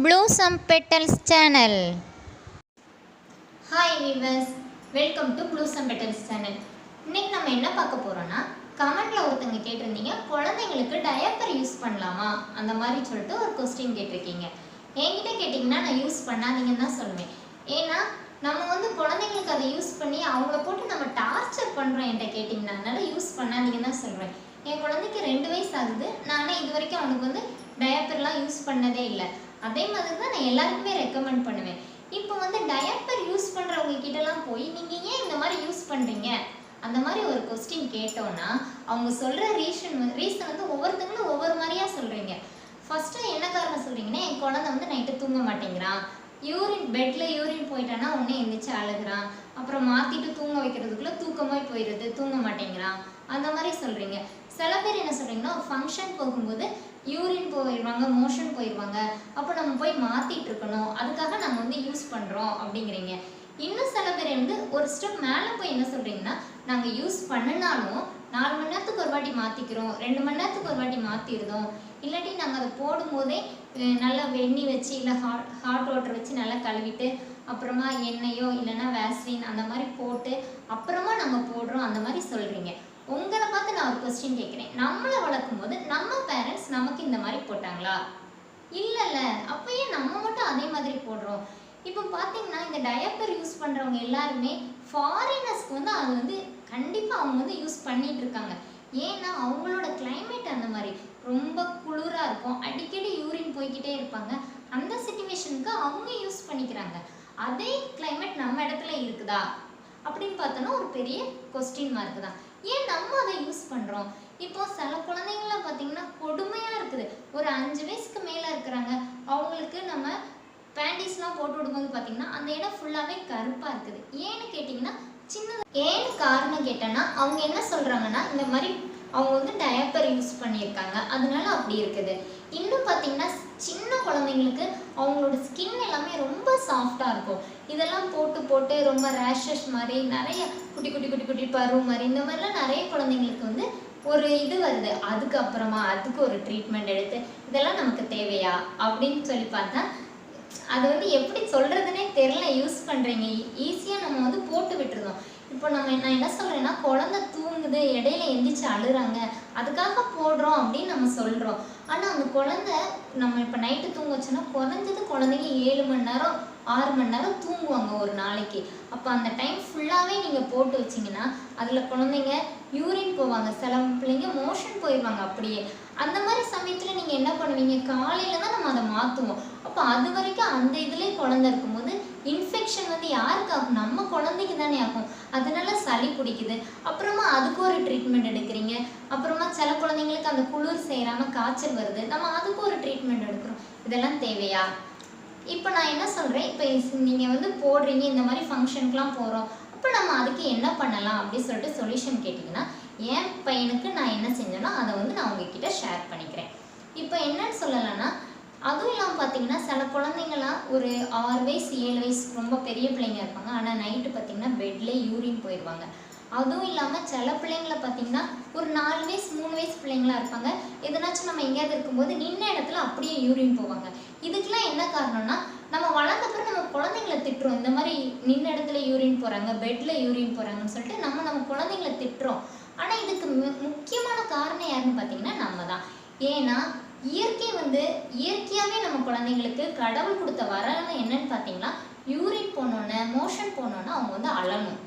Blossom Petals channel. Hi viewers, welcome to Blossom Petals channel. இன்னைக்கு நம்ம என்ன பார்க்க போறோம்னா கமெண்ட்ல ஒருத்தங்க கேட்டிருந்தீங்க குழந்தைங்களுக்கு டயப்பர் யூஸ் பண்ணலாமா அந்த மாதிரி சொல்லிட்டு ஒரு क्वेश्चन கேட்டிருக்கீங்க. என்கிட்ட கேட்டிங்கன்னா நான் யூஸ் பண்ணாதீங்கன்னு தான் சொல்லுவேன். ஏன்னா நம்ம குழந்தைங்களுக்கு அதை யூஸ் பண்ணி அவங்கள போட்டு நம்ம டார்ச்சர் பண்றோம் என்கிட்ட கேட்டிங்கன்னா அதனால யூஸ் பண்ணாதீங்கன்னு தான் சொல்றேன். என் குழந்தைக்கு 2 வயசு ஆகுது. நானே இது வரைக்கும் அவனுக்கு டயப்பர்லாம் யூஸ் பண்ணதே இல்லை. அதே மாதிரி தான் நான் எல்லாருக்குமே ரெக்கமெண்ட் பண்ணுவேன். இப்போ டயப்பர் யூஸ் பண்ணுறவங்க கிட்டலாம் போய் நீங்கள் ஏன் இந்த மாதிரி யூஸ் பண்ணுறீங்க அந்த மாதிரி ஒரு கொஸ்டின் கேட்டோன்னா அவங்க சொல்கிற ரீசன் ஒவ்வொருத்தங்களும் ஒவ்வொரு மாதிரியாக சொல்கிறீங்க. ஃபஸ்ட்டு என்ன காரணம் சொல்கிறீங்கன்னா என் குழந்தை நைட்டு தூங்க மாட்டேங்கிறான், பெட்டில் யூரின் போயிட்டானா உடனே எந்திரிச்சு அழுகிறான், அப்புறம் மாற்றிட்டு தூங்க வைக்கிறதுக்குள்ளே தூக்கமாக போயிடுது, தூங்க மாட்டேங்கிறான் அந்த மாதிரி சொல்கிறீங்க. சில பேர் என்ன சொல்கிறீங்கன்னா ஒரு ஃபங்க்ஷன் போகும்போது யூரின் போயிடுவாங்க, மோஷன் போயிடுவாங்க, அப்போ நம்ம போய் மாற்றிட்டு இருக்கணும், அதுக்காக நாங்கள் யூஸ் பண்ணுறோம் அப்படிங்கிறீங்க. இன்னும் சில பேர் ஒரு ஸ்டெப் மேலே போய் என்ன சொல்கிறீங்கன்னா நாங்கள் யூஸ் பண்ணினாலும் 4 மணி நேரத்துக்கு ஒரு வாட்டி மாற்றிக்கிறோம், 2 மணி நேரத்துக்கு ஒரு வாட்டி மாற்றிடுதோம், இல்லாட்டி நாங்கள் அதை போடும்போதே நல்லா வெந்நீர் வச்சு இல்லை ஹாட் வாட்டர் வச்சு நல்லா கழுவிட்டு அப்புறமா எண்ணெயோ இல்லைன்னா வேஸ்லின் அந்த மாதிரி போட்டு அப்புறமா நாங்கள் போடுறோம் அந்த மாதிரி சொல்கிறீங்க. உங்களை பார்த்து நான் ஒரு கொஸ்டின் கேட்குறேன். நம்மளை வளர்க்கும் போது நம்ம பேரண்ட்ஸ் நமக்கு இந்த மாதிரி போட்டாங்களா? இல்லைல்ல. அப்போ ஏன் நம்ம மட்டும் அதே மாதிரி போடுறோம்? இப்போ பார்த்தீங்கன்னா இந்த டயப்பர் யூஸ் பண்ணுறவங்க எல்லாருமே ஃபாரினர்ஸ்க்கு அது கண்டிப்பாக அவங்க யூஸ் பண்ணிட்டு இருக்காங்க. ஏன்னா அவங்களோட கிளைமேட் அந்த மாதிரி ரொம்ப குளிராக இருக்கும், அடிக்கடி யூரின் போய்கிட்டே இருப்பாங்க. அந்த சிச்சுவேஷனுக்கு அவங்க யூஸ் பண்ணிக்கிறாங்க. அதே கிளைமேட் நம்ம இடத்துல இருக்குதா அப்படின்னு பார்த்தோன்னா ஒரு பெரிய கொஸ்டின் மார்க் தான். ஏன் நம்ம அதை யூஸ் பண்ணுறோம்? இப்போ சில குழந்தைங்களாம் பார்த்தீங்கன்னா கொடுமையாக இருக்குது. ஒரு 5 வயசுக்கு மேலே இருக்கிறாங்க, அவங்களுக்கு நம்ம பேண்டிஸ்லாம் போட்டு விடும்போது பார்த்தீங்கன்னா அந்த இடம் ஃபுல்லாகவே கருப்பாக இருக்குது. ஏன்னு கேட்டிங்கன்னா ஏன்னு காரணம் கேட்டேன்னா அவங்க என்ன சொல்கிறாங்கன்னா இந்த மாதிரி அவங்க டயப்பர் யூஸ் பண்ணியிருக்காங்க அதனால அப்படி இருக்குது. இன்னும் பார்த்தீங்கன்னா சின்ன குழந்தைங்களுக்கு அவங்களோட ஸ்கின் எல்லாமே ரொம்ப சாஃப்டாக இருக்கும். இதெல்லாம் போட்டு போட்டு ரொம்ப ரேஷஸ் மாதிரி நிறைய குட்டி குட்டி குட்டி குட்டி பருவ மாதிரி இந்த மாதிரிலாம் நிறைய குழந்தைங்களுக்கு ஒரு இது வருது. அதுக்கப்புறமா அதுக்கு ஒரு ட்ரீட்மெண்ட் எடுத்து இதெல்லாம் நமக்கு தேவையா அப்படின்னு சொல்லி பார்த்தா அது எப்படி சொல்கிறதுனே தெரியல. யூஸ் பண்ணுறீங்க ஈஸியாக நம்ம போட்டு விட்டுருந்தோம். இப்போ நான் என்ன சொல்கிறேன்னா குழந்தை தூங்குது, இடையில எந்திரிச்சு அழுறாங்க, அதுக்காக போடுறோம் அப்படின்னு நம்ம சொல்கிறோம். ஆனால் அந்த குழந்தை நம்ம இப்போ நைட்டு தூங்க வச்சோன்னா குறைஞ்சது குழந்தைங்க 7 மணி நேரம் 6 மணி நேரம் தூங்குவாங்க ஒரு நாளைக்கு. அப்போ அந்த டைம் ஃபுல்லாகவே நீங்கள் போட்டு வச்சிங்கன்னா அதில் குழந்தைங்க யூரின் போவாங்க, சில பிள்ளைங்க மோஷன் போயிடுவாங்க. அப்படியே அந்த மாதிரி சமயத்தில் நீங்கள் என்ன பண்ணுவீங்க? காலையில் தான் நம்ம அதை மாற்றுவோம். அப்போ அது வரைக்கும் அந்த இதுலேயே குழந்தை இருக்கும்போது இன்ஃபெக்ஷன் யாருக்கு ஆகும்? நம்ம குழந்தைக்கு தானே ஆகும். அதனால சளி பிடிக்குது, அப்புறமா அதுக்கு ஒரு ட்ரீட்மெண்ட் எடுக்கிறீங்க. அப்புறமா சில குழந்தைங்களுக்கு அந்த குளிர் சேராமல் காய்ச்சல் வருது, நம்ம அதுக்கு ஒரு ட்ரீட்மெண்ட் எடுக்கிறோம். இதெல்லாம் தேவையா? இப்போ நான் என்ன சொல்கிறேன், இப்போ நீங்கள் போடுறீங்க இந்த மாதிரி ஃபங்க்ஷனுக்குலாம் போகிறோம், அப்போ நம்ம அதுக்கு என்ன பண்ணலாம் அப்படின்னு சொல்லிட்டு சொல்யூஷன் கேட்டிங்கன்னா என் பையனுக்கு நான் என்ன செஞ்சேனோ அதை நான் உங்ககிட்ட ஷேர் பண்ணிக்கிறேன். இப்போ என்னன்னு சொல்லலாம்னா அதுவும் இல்லாமல் பார்த்தீங்கன்னா சில குழந்தைங்களாம் ஒரு 6 வயசு 7 வயசு ரொம்ப பெரிய பிள்ளைங்க இருப்பாங்க, ஆனால் நைட்டு பார்த்தீங்கன்னா பெட்லேயே யூரின் போயிடுவாங்க. அதுவும் இல்லாமல் சில பிள்ளைங்களை பார்த்தீங்கன்னா ஒரு 4 வயசு 3 வயசு பிள்ளைங்களா இருப்பாங்க, எதனாச்சும் நம்ம எங்கேயாவது இருக்கும்போது நின்ன இடத்துல அப்படியே யூரின் போவாங்க. இதுக்கெல்லாம் என்ன காரணம்னா நம்ம வளர்ந்தப்பறம் நம்ம குழந்தைங்களை திட்டுறோம், இந்த மாதிரி நின்ன இடத்துல யூரின் போகிறாங்க, பெட்டில் யூரின் போகிறாங்கன்னு சொல்லிட்டு நம்ம குழந்தைங்களை திட்டுறோம். ஆனால் இதுக்கு முக்கியமான காரணம் யாருன்னு பார்த்தீங்கன்னா நம்ம தான். ஏன்னா இயற்கை இயற்கையாகவே நம்ம குழந்தைங்களுக்கு கடவுள் கொடுத்த வரன்னு என்னன்னு பார்த்தீங்கன்னா யூரின் போனோன்னே மோஷன் போனோன்னே அவங்க அழணும்.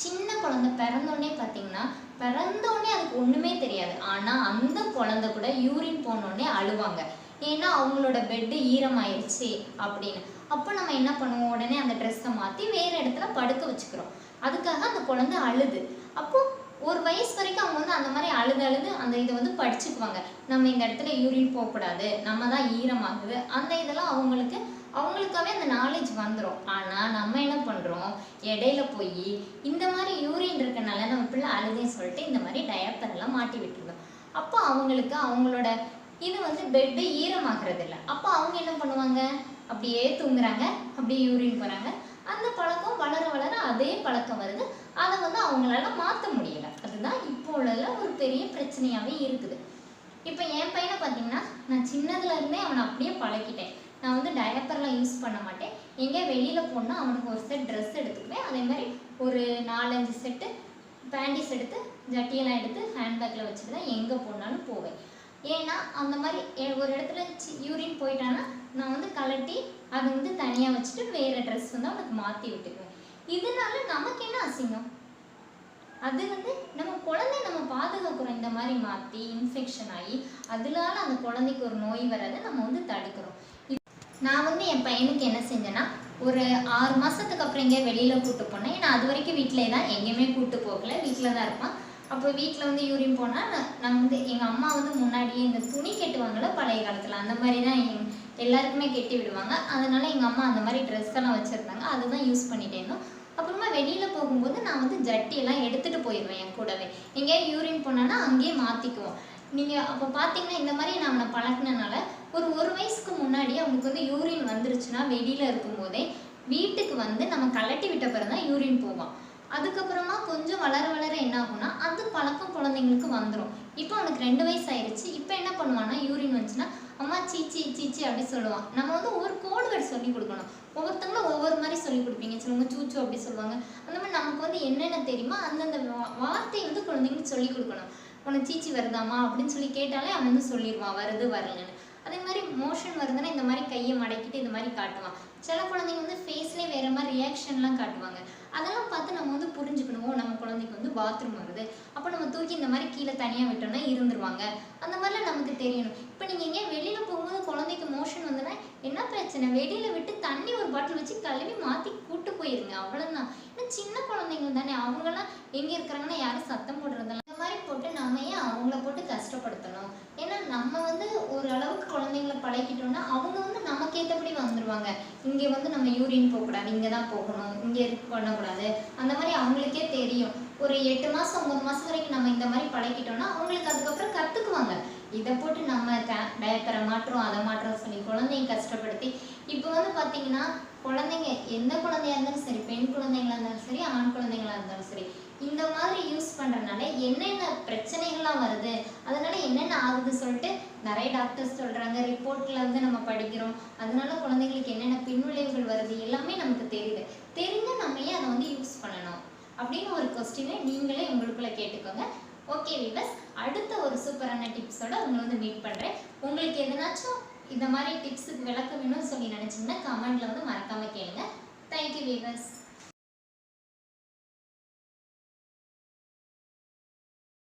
சின்ன குழந்தை பிறந்தோடனே பார்த்தீங்கன்னா பிறந்தோடனே அதுக்கு ஒன்றுமே தெரியாது, ஆனால் அந்த குழந்தை கூட யூரின் போனோடனே அழுவாங்க. ஏன்னா அவங்களோட பெட்டு ஈரமாயிருச்சு அப்படின்னு. அப்போ நம்ம என்ன பண்ணுவோம்? உடனே அந்த ட்ரெஸ்ஸை மாற்றி வேறு இடத்துல படுக்க வச்சுக்கிறோம். அதுக்காக அந்த குழந்தை அழுது. அப்போது ஒரு வயசு வரைக்கும் அவங்க அந்த மாதிரி அழுது அந்த இதை படிச்சுக்குவாங்க. நம்ம இந்த இடத்துல யூரின் போகக்கூடாது, நம்ம தான் ஈரமாகுது, அந்த இதெல்லாம் அவங்களுக்காகவே அந்த நாலேஜ் வந்துடும். ஆனால் நம்ம என்ன பண்ணுறோம்? இடையில போய் இந்த மாதிரி யூரின் இருக்கனால நம்ம பிள்ளை அழுதுன்னு சொல்லிட்டு இந்த மாதிரி டயப்பரெல்லாம் மாட்டி விட்டுருந்தோம். அப்போ அவங்களுக்கு அவங்களோட இது பெட்டு ஈரமாகிறது இல்லை. அப்போ அவங்க என்ன பண்ணுவாங்க? அப்படியே தூங்குறாங்க, அப்படியே யூரின் போகிறாங்க. அந்த பழக்கம் வளர வளர அதே பழக்கம் வருது. அதை அவங்களால மாற்ற முடியல. அதுதான் இப்போ உள்ள ஒரு பெரிய பிரச்சனையாகவே இருக்குது. இப்போ என் பையனை பார்த்தீங்கன்னா நான் சின்னதுலேருந்தே அவனை அப்படியே பழக்கிட்டேன். நான் வந்து டயப்பர்லாம் யூஸ் பண்ண மாட்டேன். எங்கே வெளியில் போனால் அவனுக்கு ஒரு செட் ட்ரெஸ் எடுத்துக்குவேன். அதே மாதிரி ஒரு 4-5 செட்டு பேண்டிஸ் எடுத்து ஜட்டியெல்லாம் எடுத்து ஹேண்ட்பேக்கில் வச்சுட்டு தான் எங்கே போனாலும் போவேன். ஏன்னா அந்த மாதிரி ஒரு இடத்துல யூரின் போயிட்டான்னா நான் வந்து கலட்டி அதை வந்து தனியாக வச்சுட்டு வேறு ட்ரெஸ் வந்து அவனுக்கு மாற்றி விட்டுக்குவேன். இதனால நமக்கு என்ன அசிங்கம்? அது வந்து நம்ம குழந்தைய நம்ம பாதுகாக்கிறோம். இந்த மாதிரி மாற்றி இன்ஃபெக்ஷன் ஆகி அதனால அந்த குழந்தைக்கு ஒரு நோய் வராதை நம்ம வந்து தடுக்கிறோம். நான் வந்து என் பையனுக்கு என்ன செஞ்சேன்னா, ஒரு 6 மாதத்துக்கு அப்புறம் எங்கேயா வெளியில் கூப்பிட்டு போனேன். ஏன்னா அது வரைக்கும் வீட்டிலே தான், எங்கேயுமே கூப்பிட்டு போகல, வீட்டில் தான் இருப்பான். அப்போ வீட்டில் வந்து யூரின் போனால் நான் வந்து எங்கள் அம்மா வந்து முன்னாடியே இந்த துணி கட்டுவாங்கள்ல பழைய காலத்தில், அந்த மாதிரி தான் எல்லாருக்குமே கட்டி விடுவாங்க. அதனால எங்கள் அம்மா அந்த மாதிரி ட்ரெஸ் எல்லாம் வச்சுருந்தாங்க, அதுதான் யூஸ் பண்ணிகிட்டே இருந்தோம். அப்புறமா வெளியில் போகும்போது நான் வந்து ஜட்டியெல்லாம் எடுத்துகிட்டு போயிடுவேன் என் கூடவே. எங்கேயா யூரின் போனான்னா அங்கேயே மாற்றிக்குவோம். நீங்கள் அப்போ பார்த்தீங்கன்னா இந்த மாதிரி நான் அவனை பழக்கினனால ஒரு வயசுக்கு முன்னாடி அவனுக்கு வந்து யூரின் வந்துருச்சுன்னா வெளியில் இருக்கும்போதே வீட்டுக்கு வந்து நம்ம கலட்டி விட்ட பிறகு தான் யூரின் போவான். அதுக்கப்புறமா கொஞ்சம் வளர வளர என்ன ஆகும்னா அது பழக்கம் குழந்தைங்களுக்கு வந்துடும். இப்போ அவனுக்கு 2 வயசு ஆயிடுச்சு. இப்போ என்ன பண்ணுவான்னா யூரின் வந்துச்சுன்னா அம்மா சீச்சி சீச்சி அப்படி சொல்லுவான். நம்ம வந்து ஒவ்வொரு கோடு வேர்டு சொல்லி கொடுக்கணும். ஒவ்வொருத்தங்களும் ஒவ்வொரு மாதிரி சொல்லி கொடுப்பீங்க. சிலவங்க சூச்சு அப்படி சொல்லுவாங்க. அந்த மாதிரி நமக்கு வந்து என்னென்ன தெரியுமோ அந்தந்த வார்த்தையை வந்து குழந்தைங்களுக்கு சொல்லி கொடுக்கணும். உனக்கு சீச்சி வருதாமா அப்படின்னு சொல்லி கேட்டாலே அவன் வந்து சொல்லிடுவான் வருது வரலன்னு. அதே மாதிரி மோஷன் வருதுன்னா இந்த மாதிரி கையை மடக்கிட்டு இந்த மாதிரி காட்டுவான். சில குழந்தைங்க வந்து ஃபேஸ்லேயே வேறு மாதிரி ரியாக்ஷன்லாம் காட்டுவாங்க. அதெல்லாம் பார்த்து நம்ம வந்து புரிஞ்சுக்கணும், நம்ம குழந்தைக்கு வந்து பாத்ரூம் வருது, அப்போ நம்ம தூக்கி இந்த மாதிரி கீழே தனியாக விட்டோம்னா இருந்துருவாங்க. அந்த மாதிரிலாம் நமக்கு தெரியணும். இப்போ நீங்கள் எங்கேயா வெளியில் போகும்போது குழந்தைக்கு மோஷன் வந்துன்னா என்ன பிரச்சனை, வெளியில் விட்டு தண்ணி ஒரு பாட்டில் வச்சு கழுவி மாற்றி கூட்டு போயிருங்க, அவ்வளோதான். இன்னும் சின்ன குழந்தைங்க தானே, அவங்களாம் எங்கே இருக்கிறாங்கன்னா யாரும் சத்தம் போடுறதில்ல. இந்த மாதிரி போட்டு நம்ம ஏன் அவங்கள போட்டு கஷ்டப்படுத்தணும்? ஏன்னா நம்ம வந்து ஒரு அளவுக்கு குழந்தைங்கள பழகிட்டோம்னா அவங்க வந்து நமக்கு ஏற்றபடி வந்துடுவாங்க. இங்கே வந்து நம்ம யூரின் போகக்கூடாது, இங்கே தான் போகணும், இங்கே பண்ணக்கூடாது, அந்த மாதிரி அவங்களுக்கே தெரியும். ஒரு 8 மாதம் 9 மாதம் வரைக்கும் நம்ம இந்த மாதிரி பழகிட்டோம்னா அவங்களுக்கு அதுக்கப்புறம் கற்றுக்குவாங்க. இதை போட்டு நம்ம டயப்பரை மாற்றோம் அதை மாற்றோம் சொல்லி குழந்தைங்க கஷ்டப்படுத்தி இப்போ வந்து பார்த்தீங்கன்னா குழந்தைங்க எந்த குழந்தையா இருந்தாலும் சரி, பெண் குழந்தைங்களா இருந்தாலும் சரி, ஆண் குழந்தைங்களா இருந்தாலும் சரி, இந்த மாதிரி யூஸ் பண்ணுறதுனால என்னென்ன பிரச்சனைகள்லாம் வருது, அதனால என்னென்ன ஆகுது சொல்லிட்டு நிறைய டாக்டர்ஸ் சொல்கிறாங்க. ரிப்போர்ட்டில் வந்து நம்ம படிக்கிறோம். அதனால குழந்தைங்களுக்கு என்னென்ன பின்விளைவுகள் வருது எல்லாமே நமக்கு தெரியுது. தெரிஞ்சு நம்ம ஏன் அதை வந்து யூஸ் பண்ணணும் அப்படின்னு ஒரு கொஸ்டினை நீங்களே உங்களுக்குள்ளே கேட்டுக்கோங்க. ஓகே வீவர்ஸ், அடுத்த ஒரு சூப்பரான டிப்ஸோட உங்களை வந்து மீட் பண்ணுறேன். உங்களுக்கு எதனாச்சும் இந்த மாதிரி டிப்ஸுக்கு விளக்கம் வேணும்னு சொல்லி நினச்சிங்கன்னா கமெண்ட்டில் வந்து மறக்காமல் கேளுங்க. Thank you viewers.